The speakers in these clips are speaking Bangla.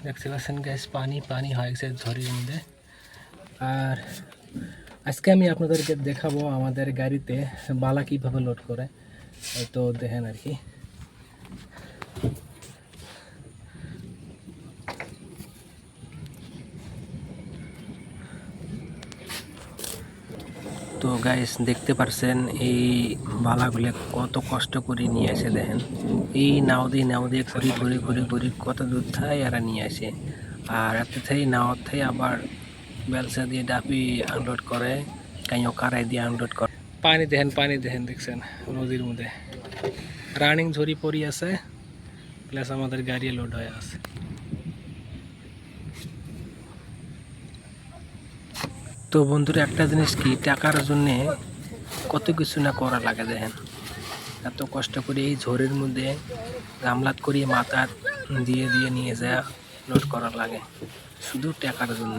দেখতে পাচ্ছেন গ্যাস পানি পানি হয়ে গেছে ঝড়ের মধ্যে। আর আজকে আমি আপনাদেরকে দেখাবো আমাদের গাড়িতে বালা কীভাবে লোড করে, তো দেখেন আর কি। তো গাইস দেখতে পারছেন এই বালাগুলো কত কষ্ট করে নিয়ে আসে, দেখেন এই নাও দিয়ে ঘুরি ঘুরি ঘুরি ঘুরি কত দূর থেকে এরা নিয়ে আসে। আর এত থেকে নাও থেকে আবার বেলসা দিয়ে ডাপি আনলোড করে, কাইও কারাই দিয়ে আনলোড করে। পানি দেখেন দেখছেন নদীর মধ্যে রানিং ঝরি পড়ি আছে, প্লাস আমাদের গাড়ি লোড হয়ে আছে। তো বন্ধুরা একটা জিনিস কি, টাকার জন্যে কত কিছু না করা লাগে, দেখেন এত কষ্ট করে এই ঝড়ের মধ্যে গামলাত করিয়ে মাথা দিয়ে দিয়ে নিয়ে যায় লোড করা লাগে শুধু টাকার জন্য।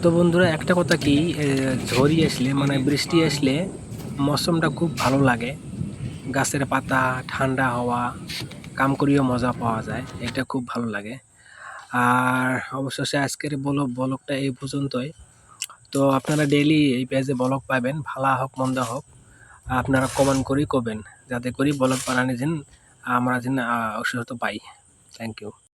তো বন্ধুরা একটা কথা কি, ঝড়ি আসলে মানে বৃষ্টি আসলে মৌসুমটা খুব ভালো লাগে, গাছের পাতা ঠান্ডা হাওয়া কাম করিও মজা পাওয়া যায়, এটা খুব ভালো লাগে। আর অবশেষে আজকের ব্লগটা এই পর্যন্তই। তো আপনারা ডেইলি এই পেজে ব্লগ পাবেন, ভালো হোক মন্দ হোক আপনারা কমেন্ট করি কবেন, যাতে করি ব্লগ বানানি যেন আমরা যেন উৎসাহ পাই। Thank you.